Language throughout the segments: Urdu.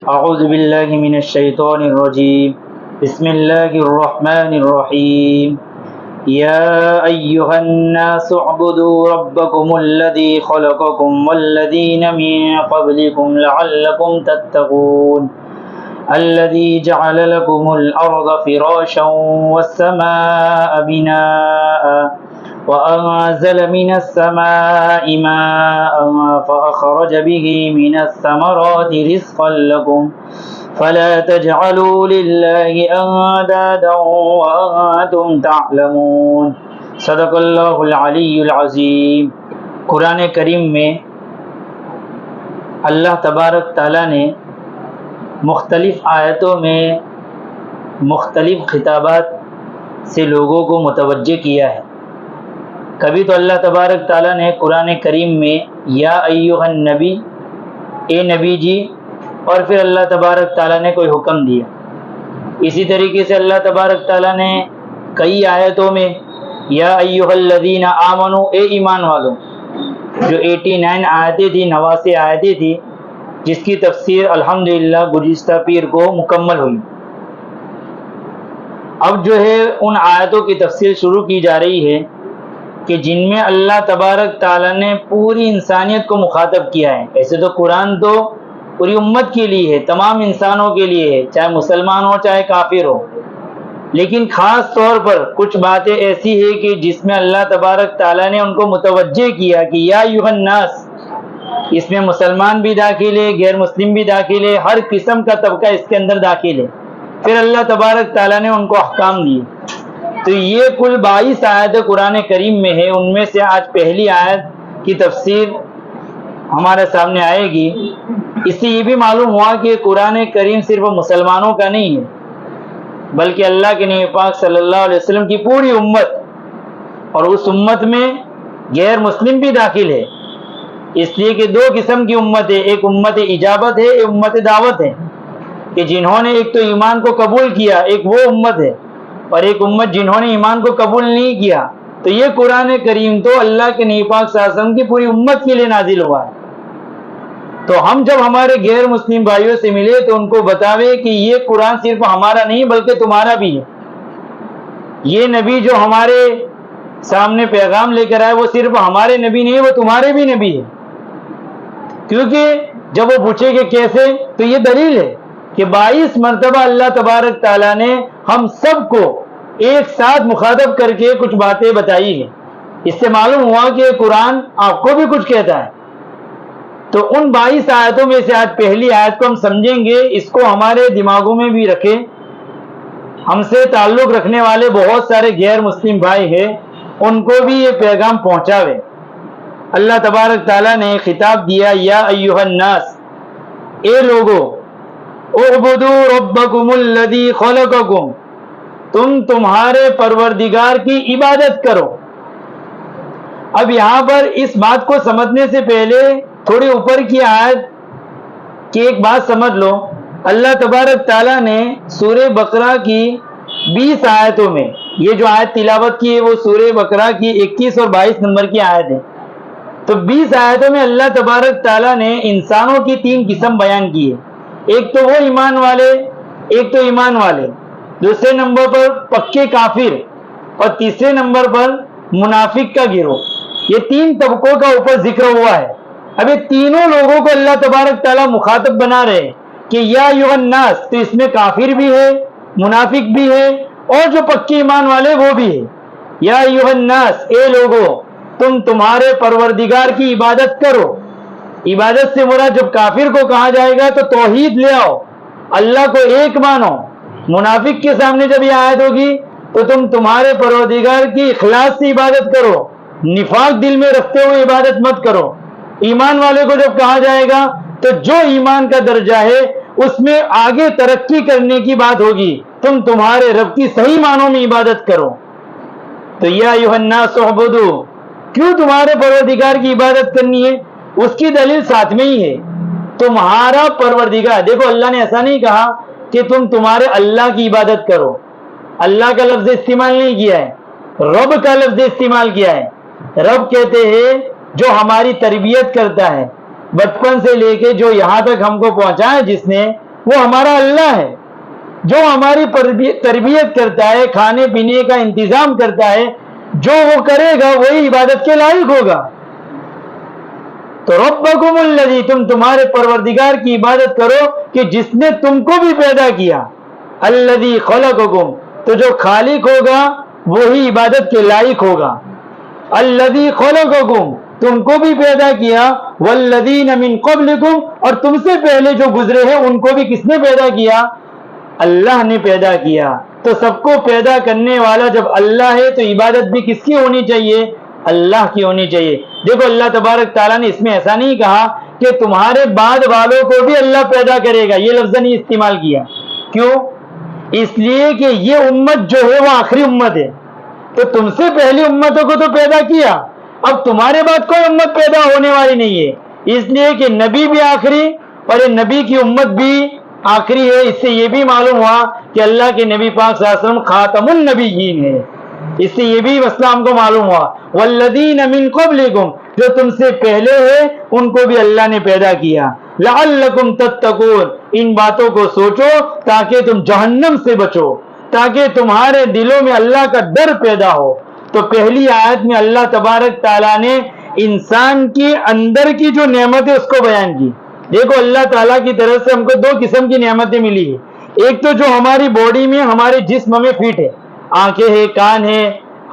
أعوذ بالله من الشيطان الرجيم. بسم الله الرحمن الرحيم. يا أيها الناس اعبدوا ربكم الذي خلقكم والذين من قبلكم لعلكم تتقون الذي جعل لكم الأرض فراشا والسماء بناء وأنزل من السماء ماء فأخرج به من الثمرات رزقا لكم فلا تجعلوا لله أندادا وأنتم تعلمون. صدق اللہ العلی العظیم. قرآن کریم میں اللہ تبارک تعالیٰ نے مختلف آیتوں میں مختلف خطابات سے لوگوں کو متوجہ کیا ہے. کبھی تو اللہ تبارک تعالیٰ نے قرآن کریم میں یا ایھا النبی، اے نبی جی، اور پھر اللہ تبارک تعالیٰ نے کوئی حکم دیا. اسی طریقے سے اللہ تبارک تعالیٰ نے کئی آیتوں میں یا ایھا الذین آمنوا، اے ایمان والوں، جو 89 آیتیں تھیں، 89 آیتیں تھیں، جس کی تفسیر الحمدللہ گزشتہ پیر کو مکمل ہوئی. اب جو ہے ان آیتوں کی تفسیر شروع کی جا رہی ہے کہ جن میں اللہ تبارک تعالیٰ نے پوری انسانیت کو مخاطب کیا ہے. ایسے تو قرآن تو پوری امت کے لیے ہے، تمام انسانوں کے لیے ہے، چاہے مسلمان ہو چاہے کافر ہو، لیکن خاص طور پر کچھ باتیں ایسی ہیں کہ جس میں اللہ تبارک تعالیٰ نے ان کو متوجہ کیا کہ یا ایھا الناس. اس میں مسلمان بھی داخل ہے، غیر مسلم بھی داخل ہے، ہر قسم کا طبقہ اس کے اندر داخل ہے. پھر اللہ تبارک تعالیٰ نے ان کو احکام دیے. تو یہ کل 22 آیتیں قرآن کریم میں ہے. ان میں سے آج پہلی آیت کی تفسیر ہمارے سامنے آئے گی. اس سے یہ بھی معلوم ہوا کہ قرآن کریم صرف مسلمانوں کا نہیں ہے، بلکہ اللہ کے نبی پاک صلی اللہ علیہ وسلم کی پوری امت، اور اس امت میں غیر مسلم بھی داخل ہے. اس لیے کہ دو قسم کی امت ہے، ایک امت اجابت ہے، ایک امت دعوت ہے، کہ جنہوں نے ایک تو ایمان کو قبول کیا، ایک وہ امت ہے، اور ایک امت جنہوں نے ایمان کو قبول نہیں کیا. تو یہ قرآن کریم تو اللہ کے نبی پاک صلی اللہ علیہ وسلم کی پوری امت کے لیے نازل ہوا ہے. تو ہم جب ہمارے غیر مسلم بھائیوں سے ملے تو ان کو بتاوے کہ یہ قرآن صرف ہمارا نہیں بلکہ تمہارا بھی ہے. یہ نبی جو ہمارے سامنے پیغام لے کر آئے وہ صرف ہمارے نبی نہیں، وہ تمہارے بھی نبی ہے. کیونکہ جب وہ پوچھے کہ کیسے، تو یہ دلیل ہے کہ 22 مرتبہ اللہ تبارک تعالیٰ نے ہم سب کو ایک ساتھ مخاطب کر کے کچھ باتیں بتائی ہیں. اس سے معلوم ہوا کہ قرآن آپ کو بھی کچھ کہتا ہے. تو ان 22 آیتوں میں سے آج پہلی آیت کو ہم سمجھیں گے، اس کو ہمارے دماغوں میں بھی رکھیں. ہم سے تعلق رکھنے والے بہت سارے غیر مسلم بھائی ہیں، ان کو بھی یہ پیغام پہنچاوے. اللہ تبارک تعالیٰ نے خطاب دیا یا ایھا الناس، اے لوگو، اعبدوا ربکم الذی خلقکم، تم تمہارے پروردگار کی عبادت کرو. اب یہاں پر اس بات کو سمجھنے سے پہلے تھوڑی اوپر کی آیت کی ایک بات سمجھ لو. اللہ تبارک تعالیٰ نے سورہ بقرہ کی 20 آیتوں میں، یہ جو آیت تلاوت کی ہے وہ سورہ بقرہ کی 21 اور 22 نمبر کی آیت ہے. تو 20 آیتوں میں اللہ تبارک تعالیٰ نے انسانوں کی 3 قسم بیان کی ہے. ایک تو وہ ایمان والے، ایک تو ایمان والے، دوسرے نمبر پر پکے کافر، اور تیسرے نمبر پر منافق کا گروہ. یہ 3 طبقوں کا اوپر ذکر ہوا ہے. اب یہ تینوں لوگوں کو اللہ تبارک تعالیٰ مخاطب بنا رہے ہیں کہ یا ایھا الناس. تو اس میں کافر بھی ہے، منافق بھی ہے، اور جو پکے ایمان والے وہ بھی ہے. یا ایھا الناس، اے لوگو، تم تمہارے پروردگار کی عبادت کرو. عبادت سے مراد جب کافر کو کہا جائے گا تو توحید لے آؤ، اللہ کو ایک مانو. منافق کے سامنے جب یہ آیت ہوگی تو تم تمہارے پروردگار کی اخلاص سے عبادت کرو، نفاق دل میں رکھتے ہوئے عبادت مت کرو. ایمان والے کو جب کہا جائے گا تو جو ایمان کا درجہ ہے اس میں آگے ترقی کرنے کی بات ہوگی، تم تمہارے رب کی صحیح معنوں میں عبادت کرو. تو یا ایھا الناس اعبدوا، کیوں تمہارے پروردگار کی عبادت کرنی ہے؟ اس کی دلیل ساتھ میں ہی ہے. تمہارا پروردگار، دیکھو اللہ نے ایسا نہیں کہا کہ تم تمہارے اللہ کی عبادت کرو. اللہ کا لفظ استعمال نہیں کیا ہے، رب کا لفظ استعمال کیا ہے. رب کہتے ہیں جو ہماری تربیت کرتا ہے، بچپن سے لے کے جو یہاں تک ہم کو پہنچا ہے جس نے، وہ ہمارا اللہ ہے جو ہماری تربیت کرتا ہے, کھانے پینے کا انتظام کرتا ہے. جو وہ کرے گا وہی عبادت کے لائق ہوگا. تو ربکم الذی, تم تمہارے پروردگار کی عبادت کرو کہ جس نے تم کو بھی پیدا کیا. الذی خلقکم, تو جو خالق ہوگا وہی عبادت کے لائق ہوگا. الذی خلقکم, تم کو بھی پیدا کیا. والذین من قبلکم, اور تم سے پہلے جو گزرے ہیں ان کو بھی کس نے پیدا کیا؟ اللہ نے پیدا کیا. تو سب کو پیدا کرنے والا جب اللہ ہے تو عبادت بھی کس کی ہونی چاہیے؟ اللہ کی ہونی چاہیے. دیکھو اللہ تبارک تعالیٰ نے اس میں ایسا نہیں کہا کہ تمہارے بعد والوں کو بھی اللہ پیدا کرے گا, یہ لفظ نہیں استعمال کیا. کیوں؟ اس لیے کہ یہ امت جو ہے وہ آخری امت ہے, تو تم سے پہلی امتوں کو تو پیدا کیا, اب تمہارے بعد کوئی امت پیدا ہونے والی نہیں ہے. اس لیے کہ نبی بھی آخری اور یہ نبی کی امت بھی آخری ہے. اس سے یہ بھی معلوم ہوا کہ اللہ کے نبی پاک صلی اللہ علیہ وسلم خاتم النبیین ہے. اس سے یہ بھی مسئلہ ہم کو معلوم ہوا. والذین من قبلکم, جو تم سے پہلے ہے ان کو بھی اللہ نے پیدا کیا. لعلکم تتقون, ان باتوں کو سوچو تاکہ تم جہنم سے بچو, تاکہ تمہارے دلوں میں اللہ کا ڈر پیدا ہو. تو پہلی آیت میں اللہ تبارک تعالیٰ نے انسان کی اندر کی جو نعمت ہے اس کو بیان کی. دیکھو اللہ تعالیٰ کی طرف سے ہم کو دو قسم کی نعمتیں ملی ہے. ایک تو جو ہماری باڈی میں, ہمارے جسم میں فٹ ہے, آنکھیں ہے, کان ہے,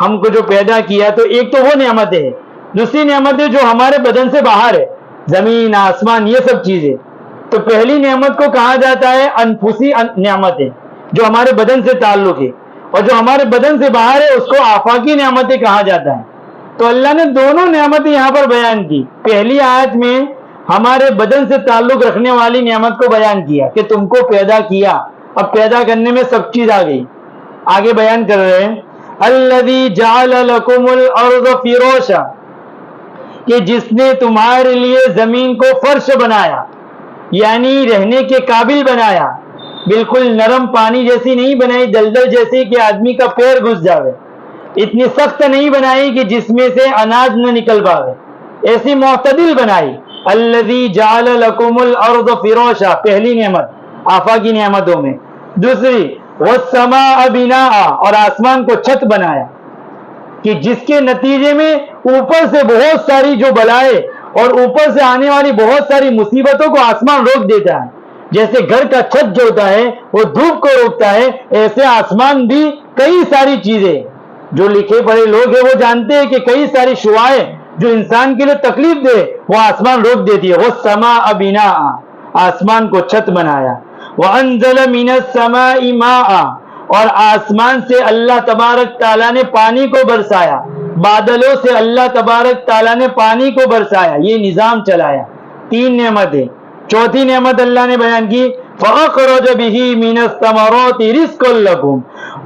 ہم کو جو پیدا کیا, تو ایک تو وہ نعمتیں ہے. دوسری نعمتیں جو ہمارے بدن سے باہر ہے, زمین آسمان یہ سب چیزیں. تو پہلی نعمت کو کہا جاتا ہے انفسی نعمتیں, جو ہمارے بدن سے تعلق ہے, اور جو ہمارے بدن سے باہر ہے اس کو آفاقی نعمتیں کہا جاتا ہے. تو اللہ نے دونوں نعمتیں یہاں پر بیان کی. پہلی آیت میں ہمارے بدن سے تعلق رکھنے والی نعمت کو بیان کیا کہ تم کو پیدا کیا. اب پیدا کرنے میں سب چیز آ گئی. آگے بیان کر رہے ہیں الذی جعل لکم الارض فراشا, کہ جس نے تمہارے لیے زمین کو فرش بنایا, یعنی رہنے کے قابل بنایا. بالکل نرم پانی جیسی نہیں بنائی, دلدل جیسی کہ آدمی کا پیر گھس جاوے. اتنی سخت نہیں بنائی کہ جس میں سے اناج نہ نکل پاوے, ایسی معتدل بنائی. الذی جعل لکم الارض فراشا, پہلی نعمت آفاقی نعمتوں میں. دوسری والسماء بناء, اور آسمان کو چھت بنایا, کہ جس کے نتیجے میں اوپر سے بہت ساری جو بلائیں اور اوپر سے آنے والی بہت ساری مصیبتوں کو آسمان روک دیتا ہے. جیسے گھر کا چھت جو ہوتا ہے وہ دھوپ کو روکتا ہے, ایسے آسمان بھی کئی ساری چیزیں, جو لکھے پڑھے لوگ ہیں وہ جانتے ہیں کہ کئی ساری شعائیں جو انسان کے لیے تکلیف دے وہ آسمان روک دیتی ہے. والسماء بناء, آسمان کو چھت بنایا. وانزل من السماء ماء, اور آسمان سے اللہ تبارک تعالیٰ نے پانی کو برسایا, بادلوں سے اللہ تبارک تعالیٰ نے پانی کو برسایا, یہ نظام چلایا. تین نعمتیں. چوتھی نعمت اللہ نے بیان کی فَأَخْرَجَ بِهِ مِنَ الثَّمَرَاتِ رِزْقًا لَكُمْ,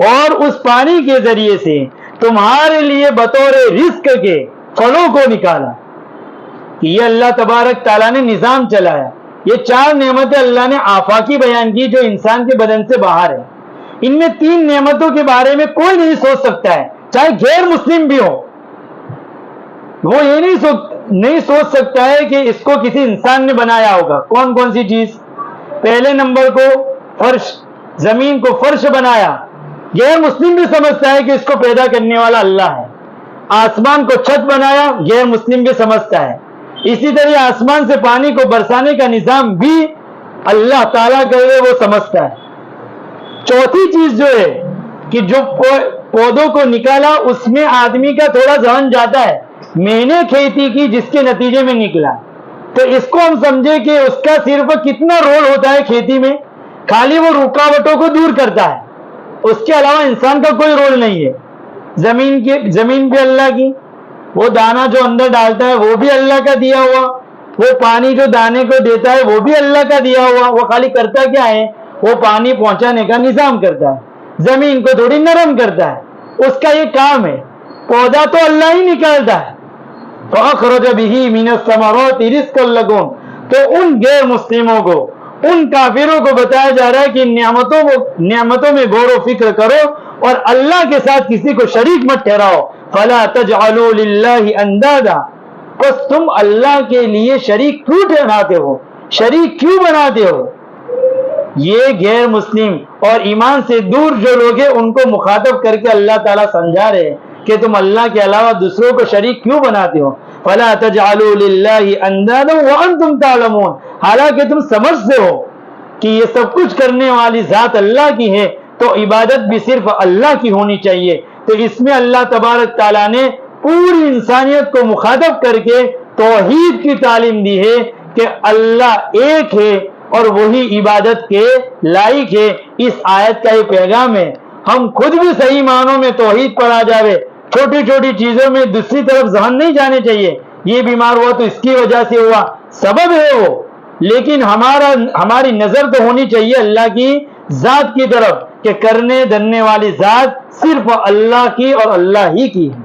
اور اس پانی کے ذریعے سے تمہارے لیے بطور رزق کے پھلوں کو نکالا. یہ اللہ تبارک تعالیٰ نے نظام چلایا. یہ چار نعمتیں اللہ نے آفاقی بیان کی جو انسان کے بدن سے باہر ہے. ان میں تین نعمتوں کے بارے میں کوئی نہیں سوچ سکتا ہے, چاہے غیر مسلم بھی ہو, وہ یہ نہیں سوچ سکتا ہے کہ اس کو کسی انسان نے بنایا ہوگا. کون کون سی چیز؟ پہلے نمبر کو فرش, زمین کو فرش بنایا, غیر مسلم بھی سمجھتا ہے کہ اس کو پیدا کرنے والا اللہ ہے. آسمان کو چھت بنایا, غیر مسلم بھی سمجھتا ہے. اسی طرح آسمان سے پانی کو برسانے کا نظام بھی اللہ تعالیٰ کر رہے وہ سمجھتا ہے. چوتھی چیز جو ہے کہ جو پودوں کو نکالا اس میں آدمی کا تھوڑا ذہن جاتا ہے, میں نے کھیتی کی جس کے نتیجے میں نکلا, تو اس کو ہم سمجھے کہ اس کا صرف کتنا رول ہوتا ہے کھیتی میں, خالی وہ رکاوٹوں کو دور کرتا ہے, اس کے علاوہ انسان کا کوئی رول نہیں ہے. زمین بھی اللہ کی, وہ دانا جو اندر ڈالتا ہے وہ بھی اللہ کا دیا ہوا, وہ پانی جو دانے کو دیتا ہے وہ بھی اللہ کا دیا ہوا. وہ خالی کرتا کیا ہے, وہ پانی پہنچانے کا نظام کرتا ہے, زمین کو تھوڑی نرم کرتا ہے, اس کا یہ کام ہے. پودا تو اللہ ہی نکالتا ہے. فَأَخْرَجَ بِهِ مِنَ الثَّمَرَاتِ رِزْقًا لَكُمْ, تو ان غیر مسلموں کو, ان کافروں کو بتایا جا رہا ہے کہ نعمتوں میں غور و فکر کرو اور اللہ کے ساتھ کسی کو شریک مت ٹھہراؤ. فَلَا تَجْعَلُوا لِلَّهِ أَنْدَادًا, بس تم اللہ کے لیے شریک کیوں ٹھہراتے ہو, شریک کیوں بناتے ہو؟ یہ غیر مسلم اور ایمان سے دور جو لوگ ہیں ان کو مخاطب کر کے اللہ تعالیٰ سمجھا رہے ہیں کہ تم اللہ کے علاوہ دوسروں کو شریک کیوں بناتے ہو. فَلَا تَجْعَلُوا لِلَّهِ أَنْدَادًا وَأَنْتُمْ تَعْلَمُونَ. حالانکہ تم سمجھتے ہو کہ یہ سب کچھ کرنے والی ذات اللہ کی ہے تو عبادت بھی صرف اللہ کی ہونی چاہیے. تو اس میں اللہ تبارک تعالیٰ نے پوری انسانیت کو مخاطب کر کے توحید کی تعلیم دی ہے کہ اللہ ایک ہے اور وہی عبادت کے لائق ہے. اس آیت کا یہ پیغام ہے. ہم خود بھی صحیح معنوں میں توحید پر آ جاوے, چھوٹی چھوٹی چیزوں میں دوسری طرف ذہن نہیں جانے چاہیے. یہ بیمار ہوا تو اس کی وجہ سے ہوا, سبب ہے وہ, لیکن ہماری نظر تو ہونی چاہیے اللہ کی ذات کی طرف کہ کرنے دھرنے والی ذات صرف اللہ کی اور اللہ ہی کی ہے.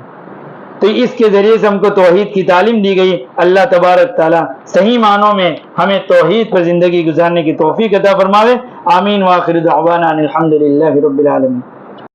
تو اس کے ذریعے سے ہم کو توحید کی تعلیم دی گئی. اللہ تبارک تعالیٰ صحیح معنوں میں ہمیں توحید پر زندگی گزارنے کی توفیق عطا فرماوے. آمین. وآخر دعوانا ان الحمد للہ رب العالمین.